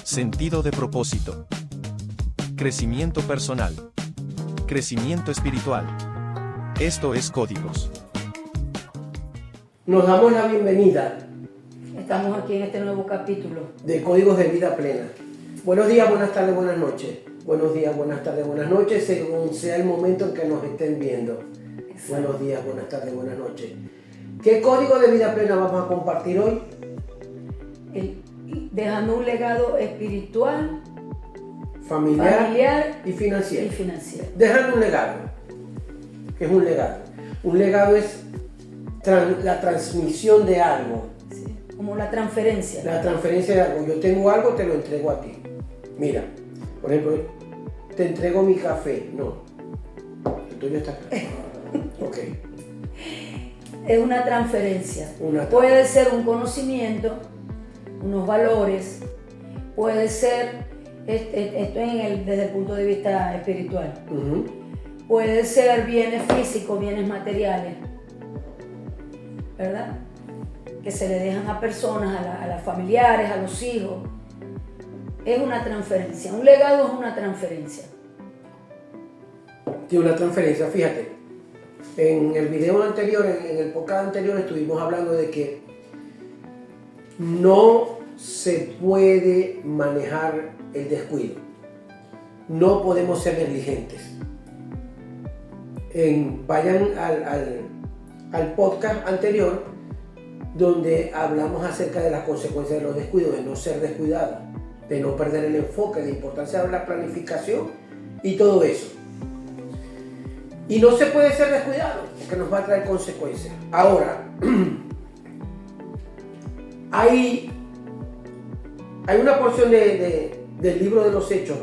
Sentido de propósito. Crecimiento personal. Crecimiento espiritual. Esto es Códigos. Nos damos la bienvenida Estamos aquí en este nuevo capítulo. de Códigos de Vida Plena. Buenos días, buenas tardes, buenas noches. Buenos días, buenas tardes, buenas noches, según sea el momento en que nos estén viendo. Exacto. Buenos días, buenas tardes, buenas noches. ¿Qué código de vida plena vamos a compartir hoy? Dejando un legado espiritual, Familiar y y financiero. financiero. Dejando un legado. ¿Qué es un legado? Un legado es la transmisión de algo. Sí, como la transferencia. La transferencia de algo. Yo tengo algo, te lo entrego a ti. Mira, por ejemplo, te entrego mi café. No. El tuyo está acá. Ok. Es una transferencia. Una Puede ser un conocimiento, unos valores, puede ser, esto desde el punto de vista espiritual, Ujú. puede ser bienes físicos, bienes materiales, ¿verdad? Que se le dejan a personas, a las familiares, a los hijos. Es una transferencia. Un legado es una transferencia. Tiene una transferencia, fíjate. En el video anterior, en el podcast anterior, estuvimos hablando de que no se puede manejar el descuido. No podemos ser negligentes. Vayan al podcast anterior, donde hablamos acerca de las consecuencias de los descuidos, de no ser descuidado, de no perder el enfoque, de la importancia de la planificación y todo eso. Y no se puede ser descuidado, porque nos va a traer consecuencias. Ahora, hay una porción del libro de los Hechos,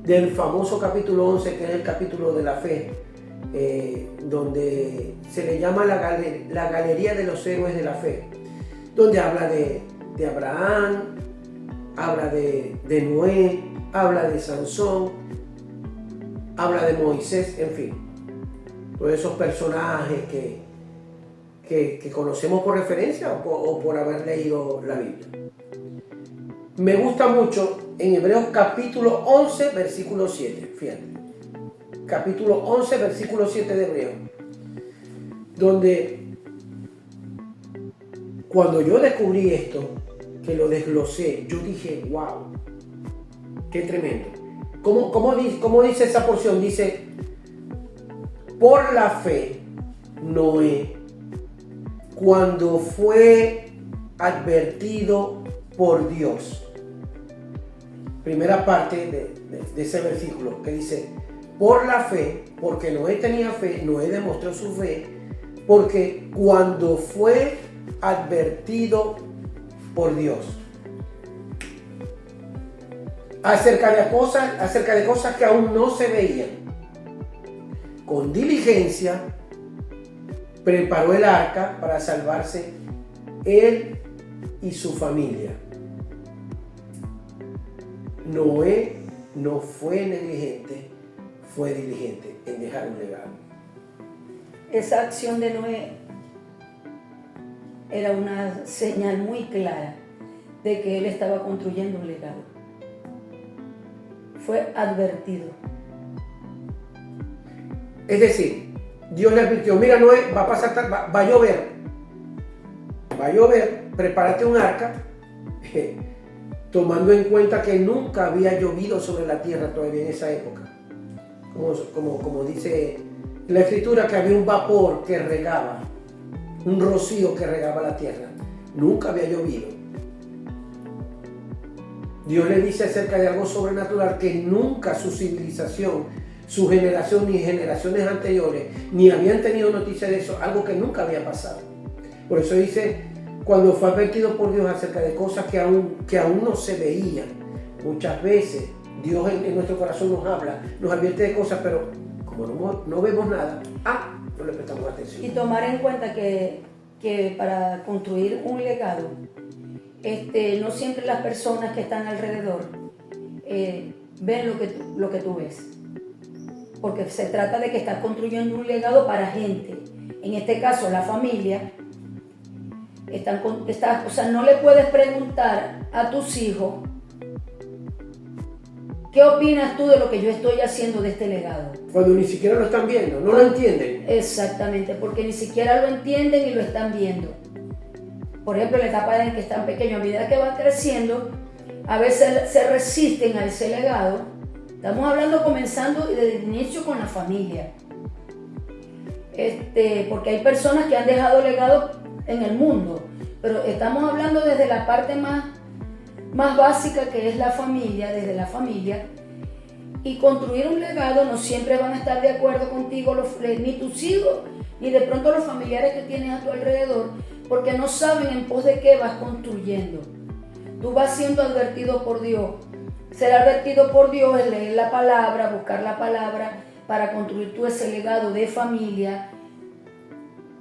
del famoso capítulo 11, que es el capítulo de la fe, donde se le llama la galería de los héroes de la fe, donde habla de Abraham, habla de Noé, habla de Sansón, habla de Moisés, en fin. Todos esos personajes que conocemos por referencia o por haber leído la Biblia. Me gusta mucho en Hebreos capítulo 11, versículo 7, fíjate. Capítulo 11, versículo 7 de Hebreos, donde cuando yo descubrí esto, que lo desglosé, yo dije, wow, qué tremendo. ¿Cómo dice esa porción? Dice, por la fe, Noé, cuando fue advertido por Dios. Primera parte de ese versículo que dice, por la fe, porque Noé tenía fe, Noé demostró su fe, porque cuando fue advertido por Dios acerca de cosas que aún no se veían, con diligencia preparó el arca para salvarse él y su familia. Noé no fue negligente, fue diligente en dejar un legado. Esa acción de Noé era una señal muy clara de que él estaba construyendo un legado. Fue advertido. Es decir, Dios le advirtió, mira Noé, va a llover, prepárate un arca, tomando en cuenta que nunca había llovido sobre la tierra todavía en esa época. Como dice la escritura, que había un vapor que regaba, un rocío que regaba la tierra. Nunca había llovido. Dios le dice acerca de algo sobrenatural que nunca su civilización, su generación ni generaciones anteriores ni habían tenido noticia de eso, algo que nunca había pasado. Por eso dice, cuando fue advertido por Dios acerca de cosas que aún no se veían. Muchas veces Dios en nuestro corazón nos habla, nos advierte de cosas, pero como no vemos nada, no le prestamos atención. Y tomar en cuenta que para construir un legado, no siempre las personas que están alrededor ven lo que tú ves. Porque se trata de que estás construyendo un legado para gente. En este caso, la familia. O sea, no le puedes preguntar a tus hijos ¿Qué opinas tú de lo que yo estoy haciendo de este legado? Cuando ni siquiera lo están viendo, no lo entienden. Exactamente, porque ni siquiera lo entienden y lo están viendo. Por ejemplo, en la etapa en que están pequeños, a medida que van creciendo, a veces se resisten a ese legado. Estamos hablando comenzando desde el inicio con la familia. Porque hay personas que han dejado legado en el mundo, pero estamos hablando desde la parte más básica, que es la familia, desde la familia. Y construir un legado no siempre van a estar de acuerdo contigo ni tus hijos, ni de pronto los familiares que tienes a tu alrededor, porque no saben en pos de qué vas construyendo. Tú vas siendo advertido por Dios. Ser advertido por Dios es leer la palabra, buscar la palabra para construir tú ese legado de familia.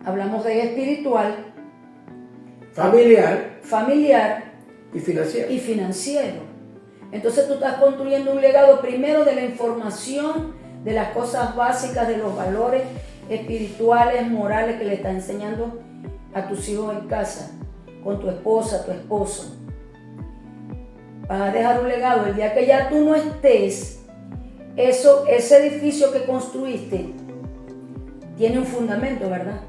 Hablamos de espiritual, familiar y financiero. Entonces tú estás construyendo un legado primero de la información, de las cosas básicas, de los valores espirituales, morales que le estás enseñando a tus hijos en casa, con tu esposa, tu esposo. Vas a dejar un legado. El día que ya tú no estés, ese edificio que construiste tiene un fundamento, ¿verdad?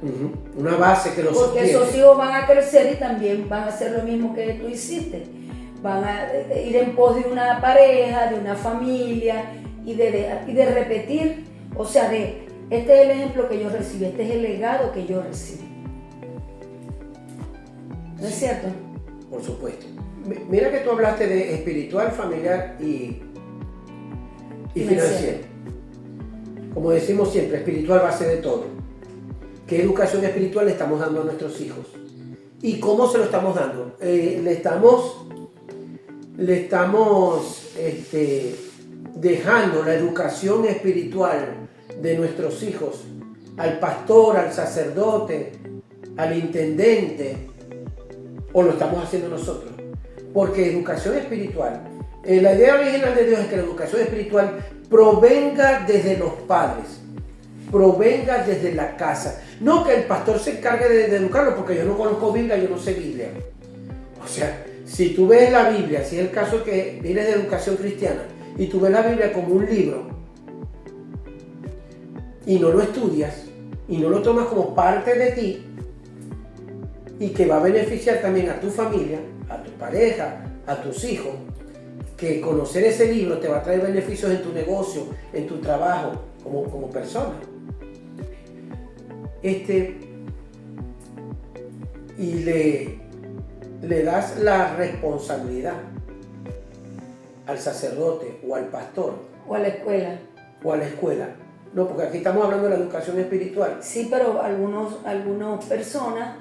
Una base que lo sostiene. Porque esos hijos van a crecer y también van a hacer lo mismo que tú hiciste. Van a ir en pos de una pareja, de una familia y de repetir. O sea, este es el ejemplo que yo recibí, este es el legado que yo recibí. ¿No es cierto? Por supuesto. Mira que tú hablaste de espiritual, familiar y financiero. Como decimos siempre, espiritual base de todo. ¿Qué educación espiritual le estamos dando a nuestros hijos? ¿Y cómo se lo estamos dando? Le estamos dejando la educación espiritual de nuestros hijos al pastor, al sacerdote, al intendente, o lo estamos haciendo nosotros. Porque educación espiritual, la idea original de Dios es que la educación espiritual provenga desde los padres, provenga desde la casa. No que el pastor se encargue de educarlo, porque yo no conozco Biblia, yo no sé Biblia. O sea, si tú ves la Biblia, si es el caso que vienes de educación cristiana, y tú ves la Biblia como un libro, y no lo estudias, y no lo tomas como parte de ti, y que va a beneficiar también a tu familia, a tu pareja, a tus hijos, que conocer ese libro te va a traer beneficios en tu negocio, en tu trabajo, como persona. Y le das la responsabilidad al sacerdote o al pastor. O a la escuela. O a la escuela. No, porque aquí estamos hablando de la educación espiritual. Sí, pero algunas personas,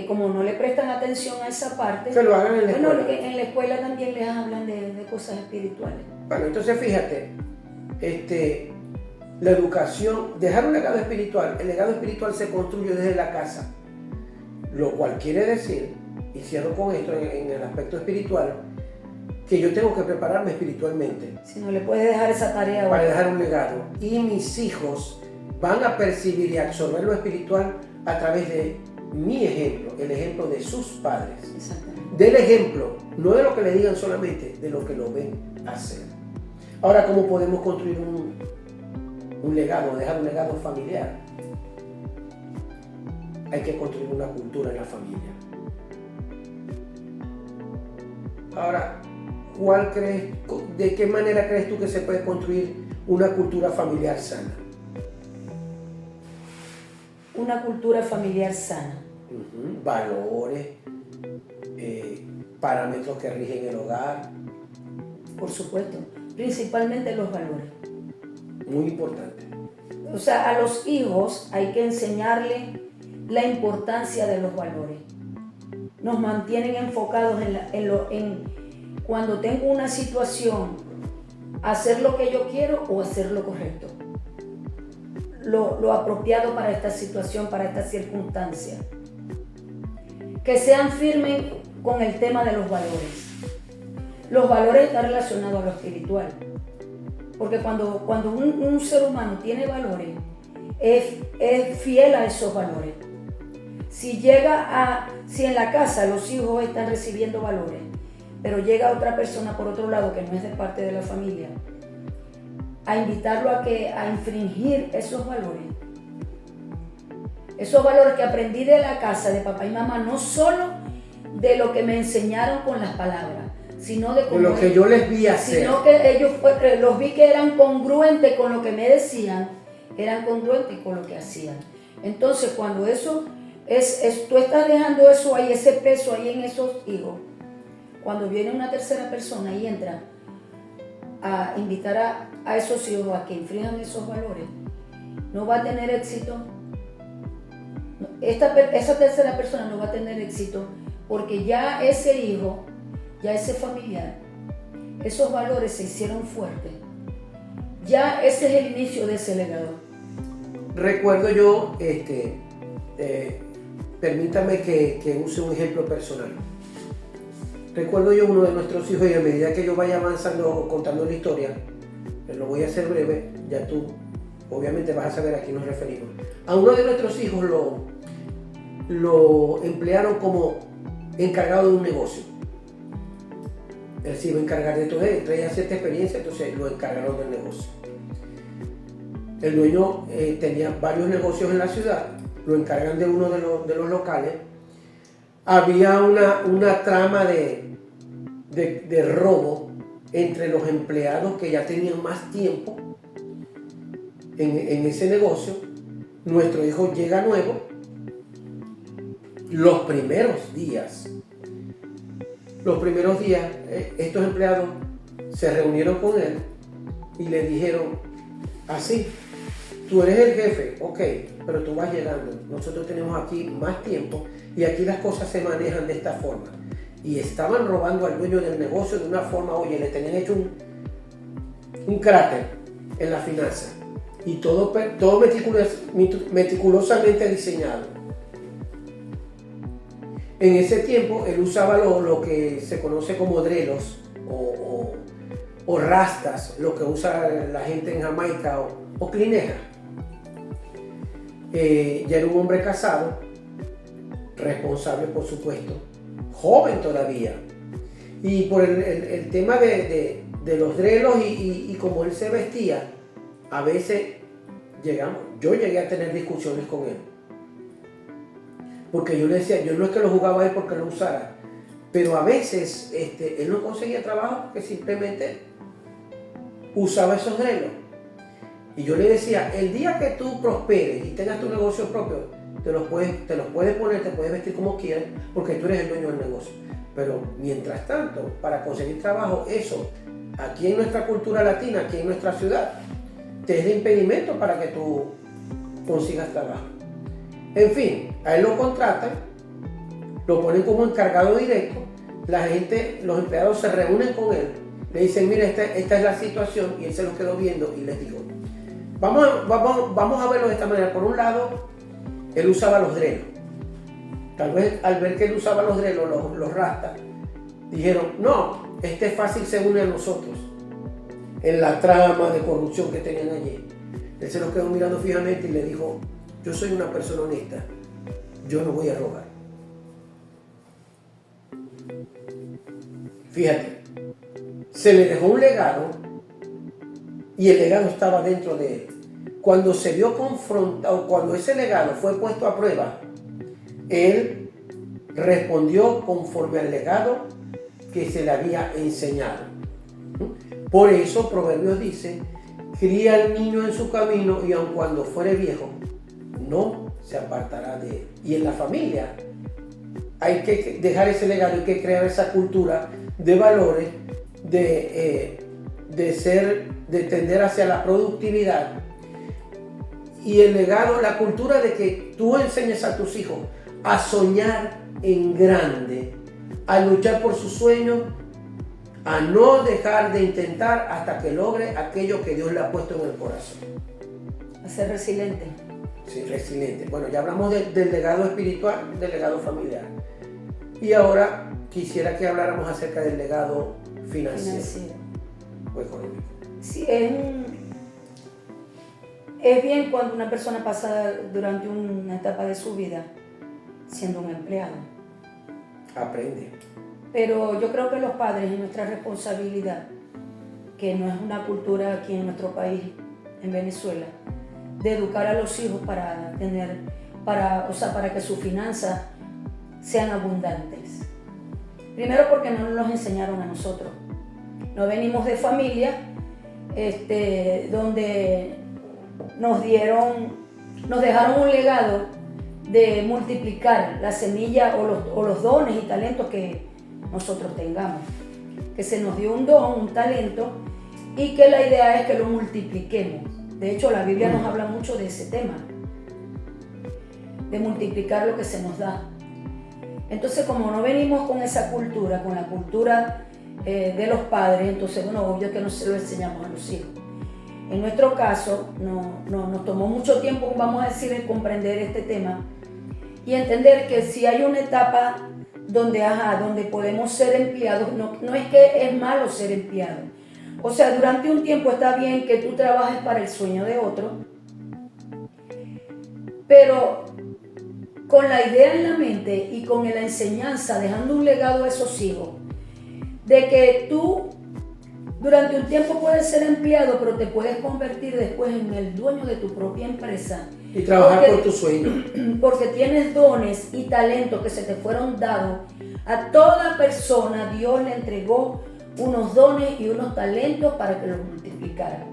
como no le prestan atención a esa parte, que lo hagan en la escuela. Bueno, en la escuela también les hablan de cosas espirituales. Bueno, entonces fíjate, la educación, dejar un legado espiritual, el legado espiritual se construye desde la casa, lo cual quiere decir, y cierro con esto en el aspecto espiritual, que yo tengo que prepararme espiritualmente. Si no le puedes dejar esa tarea para dejar un legado. Y mis hijos van a percibir y absorber lo espiritual a través de mi ejemplo, el ejemplo de sus padres. Exactamente. Del ejemplo, no de lo que le digan solamente, de lo que lo ven hacer. Ahora, ¿cómo podemos construir un legado, dejar un legado familiar? Hay que construir una cultura en la familia. Ahora, ¿de qué manera crees tú que se puede construir una cultura familiar sana? Una cultura familiar sana. Valores, parámetros que rigen el hogar. Por supuesto, principalmente los valores. Muy importante. O sea, a los hijos hay que enseñarle la importancia de los valores. Nos mantienen enfocados en cuando tengo una situación, hacer lo que yo quiero o hacer lo correcto. Lo apropiado para esta situación, para esta circunstancia. Que sean firmes con el tema de los valores. Los valores están relacionados a lo espiritual. Porque cuando un ser humano tiene valores, es fiel a esos valores. Si en la casa los hijos están recibiendo valores, pero llega otra persona por otro lado que no es de parte de la familia, a invitarlo a infringir esos valores. Esos valores que aprendí de la casa de papá y mamá, no solo de lo que me enseñaron con las palabras, sino de lo que yo les vi hacer. Sino que ellos los vi que eran congruentes con lo que me decían, eran congruentes con lo que hacían. Entonces, cuando eso tú estás dejando eso ahí, ese peso ahí en esos hijos, cuando viene una tercera persona y entra a invitar a esos hijos a que infrinjan esos valores, no va a tener éxito. Esa tercera persona no va a tener éxito porque ya ese hijo, ya ese familiar, esos valores se hicieron fuertes. Ya ese es el inicio de ese legado. Recuerdo yo, permítame que use un ejemplo personal. Recuerdo yo uno de nuestros hijos y a medida que yo vaya avanzando contando la historia, lo voy a hacer breve, ya tú obviamente vas a saber a quién nos referimos. A uno de nuestros hijos lo emplearon como encargado de un negocio. Él se iba a encargar de todo, traía cierta experiencia, entonces lo encargaron del negocio. El dueño tenía varios negocios en la ciudad, lo encargan de uno de los locales. Había una trama de robo entre los empleados que ya tenían más tiempo en ese negocio. Nuestro hijo llega nuevo. Los primeros días, estos empleados se reunieron con él y le dijeron así: tú eres el jefe, ok, pero tú vas llegando, nosotros tenemos aquí más tiempo y aquí las cosas se manejan de esta forma. Y estaban robando al dueño del negocio de una forma, oye, le tenían hecho un cráter en la finanza y todo meticulosamente diseñado. En ese tiempo él usaba lo que se conoce como drelos o rastas, lo que usa la gente en Jamaica o clineja. Ya era un hombre casado, responsable por supuesto, joven todavía. Y por el tema de los drelos y como él se vestía, a veces yo llegué a tener discusiones con él. Porque yo le decía, yo no es que lo jugaba a él porque lo usara, pero a veces él no conseguía trabajo porque simplemente usaba esos drelos. Y yo le decía, el día que tú prosperes y tengas tu negocio propio, te los puedes poner, te puedes vestir como quieras, porque tú eres el dueño del negocio. Pero mientras tanto, para conseguir trabajo, eso, aquí en nuestra cultura latina, aquí en nuestra ciudad, te es de impedimento para que tú consigas trabajo. En fin, a él lo contratan, lo ponen como encargado directo, los empleados se reúnen con él, le dicen, mira, esta es la situación, y él se los quedó viendo y les dijo, vamos a verlo de esta manera. Por un lado, él usaba los drelos. Tal vez al ver que él usaba los drelos, los rastas, dijeron, no, es fácil se une a nosotros en la trama de corrupción que tenían allí. Él se los quedó mirando fijamente y le dijo, yo soy una persona honesta, yo no voy a robar. Fíjate, se le dejó un legado y el legado estaba dentro de él. Cuando se vio confrontado, cuando ese legado fue puesto a prueba, él respondió conforme al legado que se le había enseñado. Por eso Proverbios dice, cría al niño en su camino y aun cuando fuere viejo, no se apartará de él. Y en la familia hay que dejar ese legado, hay que crear esa cultura de valores, de tender hacia la productividad. Y el legado, la cultura de que tú enseñes a tus hijos a soñar en grande, a luchar por sus sueños, a no dejar de intentar hasta que logre aquello que Dios le ha puesto en el corazón. A ser resiliente. Sí, resiliente. Bueno, ya hablamos del legado espiritual, del legado familiar. Y ahora quisiera que habláramos acerca del legado financiero. O económico. Sí, es bien cuando una persona pasa durante una etapa de su vida siendo un empleado. Aprende. Pero yo creo que los padres es nuestra responsabilidad, que no es una cultura aquí en nuestro país, en Venezuela, de educar a los hijos para que sus finanzas sean abundantes. Primero porque no nos enseñaron a nosotros. No venimos de familia donde nos dejaron un legado de multiplicar la semilla o los dones y talentos que nosotros tengamos. Que se nos dio un don, un talento, y que la idea es que lo multipliquemos. De hecho, la Biblia nos habla mucho de ese tema, de multiplicar lo que se nos da. Entonces, como no venimos con esa cultura, con la cultura de los padres, entonces, bueno, obvio que no se lo enseñamos a los hijos. En nuestro caso, nos tomó mucho tiempo, vamos a decir, en comprender este tema y entender que si hay una etapa donde podemos ser empleados, no es que es malo ser empleado. O sea, durante un tiempo está bien que tú trabajes para el sueño de otro, pero con la idea en la mente y con la enseñanza, dejando un legado a esos hijos, de que tú durante un tiempo puedes ser empleado, pero te puedes convertir después en el dueño de tu propia empresa. Y trabajar por tu sueño. Porque tienes dones y talentos que se te fueron dados. A toda persona Dios le entregó unos dones y unos talentos para que los multiplicara.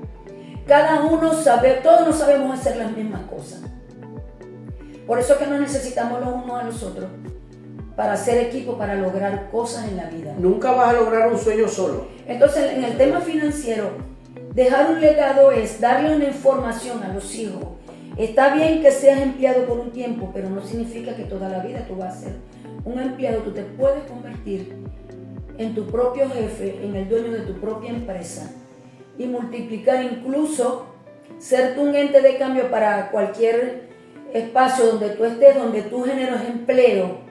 Cada uno sabe, todos no sabemos hacer las mismas cosas. Por eso es que nos necesitamos los unos a los otros para hacer equipo, para lograr cosas en la vida. Nunca vas a lograr un sueño solo. Entonces, en el tema financiero, dejar un legado es darle una información a los hijos. Está bien que seas empleado por un tiempo, pero no significa que toda la vida tú vas a ser un empleado. Tú te puedes convertir en tu propio jefe, en el dueño de tu propia empresa y multiplicar, incluso ser tú un ente de cambio para cualquier espacio donde tú estés, donde tú generas empleo.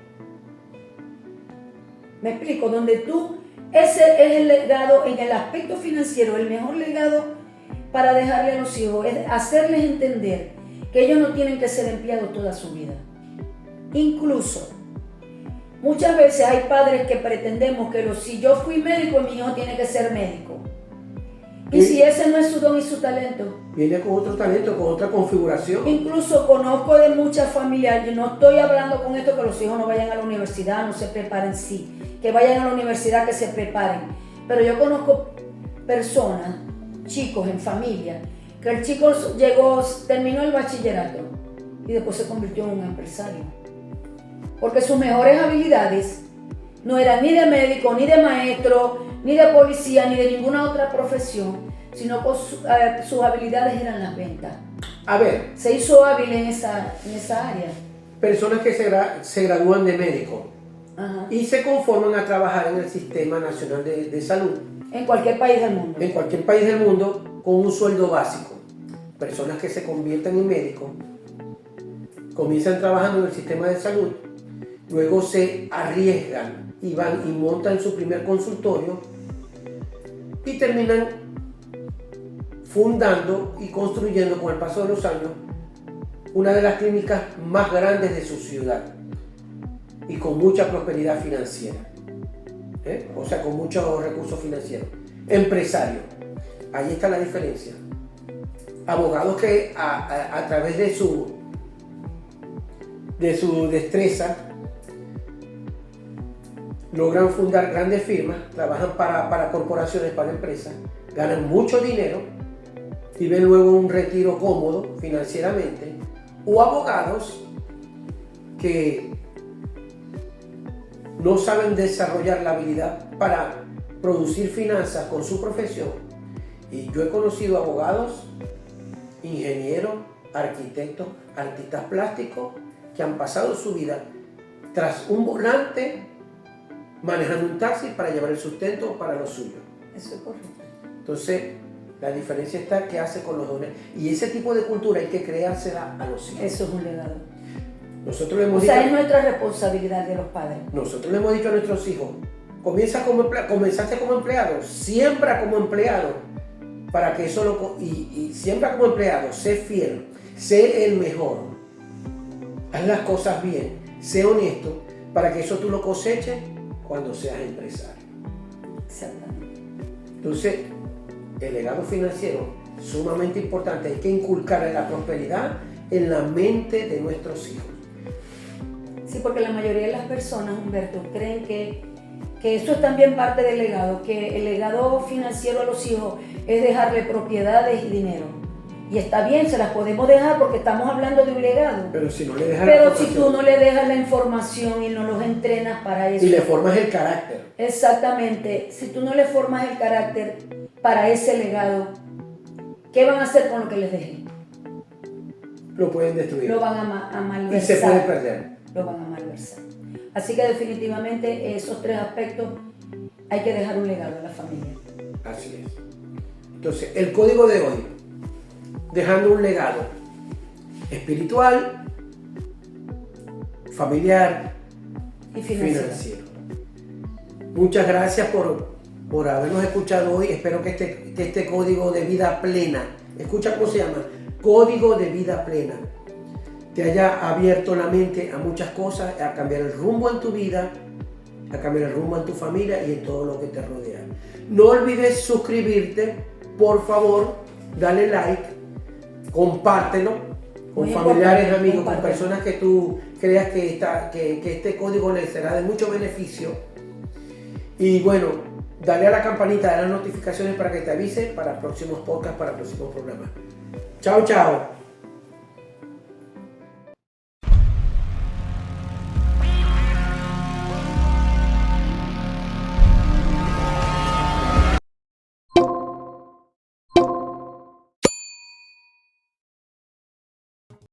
¿Me explico? Donde tú, ese es el legado en el aspecto financiero, el mejor legado para dejarle a los hijos, es hacerles entender que ellos no tienen que ser empleados toda su vida. Incluso, muchas veces hay padres que pretendemos que si yo fui médico, mi hijo tiene que ser médico. Y si ese no es su don y su talento. Viene con otro talento, con otra configuración. Incluso conozco de muchas familias, yo no estoy hablando con esto que los hijos no vayan a la universidad, no se preparen, sí, que vayan a la universidad, que se preparen. Pero yo conozco personas, chicos en familia, que el chico terminó el bachillerato y después se convirtió en un empresario. Porque sus mejores habilidades no eran ni de médico, ni de maestro, ni de policía, ni de ninguna otra profesión, sino que sus habilidades eran las ventas. A ver. Se hizo hábil en esa área. Personas que se gradúan de médico. Ajá. Y se conforman a trabajar en el Sistema Nacional de Salud. En cualquier país del mundo. En cualquier país del mundo, con un sueldo básico. Personas que se convierten en médicos, comienzan trabajando en el sistema de salud, luego se arriesgan y van y montan su primer consultorio y terminan fundando y construyendo con el paso de los años una de las clínicas más grandes de su ciudad y con mucha prosperidad financiera, o sea, con muchos recursos financieros. Empresarios, ahí está la diferencia. Abogados que a través de su destreza logran fundar grandes firmas, trabajan para corporaciones, para empresas, ganan mucho dinero y ven luego un retiro cómodo financieramente, o abogados que no saben desarrollar la habilidad para producir finanzas con su profesión. Y yo he conocido abogados, ingenieros, arquitectos, artistas plásticos que han pasado su vida tras un volante manejando un taxi para llevar el sustento para los suyos. Eso es correcto. Entonces, la diferencia está que hace con los dones. Y ese tipo de cultura hay que creársela a los hijos. Eso es un legado. Nosotros le hemos es nuestra responsabilidad de los padres. Nosotros le hemos dicho a nuestros hijos, comenzaste como empleado, siembra como empleado, para que eso y siembra como empleado, sé fiel, sé el mejor, haz las cosas bien, sé honesto, para que eso tú lo coseches cuando seas empresario. Exactamente. Entonces, el legado financiero es sumamente importante. Hay que inculcar la prosperidad en la mente de nuestros hijos. Sí, porque la mayoría de las personas, Humberto, creen que eso es también parte del legado, que el legado financiero a los hijos es dejarle propiedades y dinero. Y está bien, se las podemos dejar porque estamos hablando de un legado. Pero si no le dejas Pero la si tú no le dejas la información y no los entrenas para eso. y le formas el carácter. Exactamente. Si tú no le formas el carácter para ese legado, ¿qué van a hacer con lo que les dejen? Lo pueden destruir. Lo van a malversar. Y se puede perder. Lo van a malversar. Así que definitivamente esos 3 aspectos hay que dejar un legado a la familia. Así es. Entonces, el código de hoy, dejando un legado espiritual, familiar Y financiero. Muchas gracias por habernos escuchado hoy. Espero que este código de vida plena, escucha cómo se llama, código de vida plena, te haya abierto la mente a muchas cosas, a cambiar el rumbo en tu vida, a cambiar el rumbo en tu familia y en todo lo que te rodea. No olvides suscribirte, por favor, dale like, compártelo con Muy familiares, importante, amigos, con compártelo. personas que tú creas que este código les será de mucho beneficio. Y bueno, dale a la campanita de las notificaciones para que te avise para próximos podcasts, para próximos programas. Chao, chao.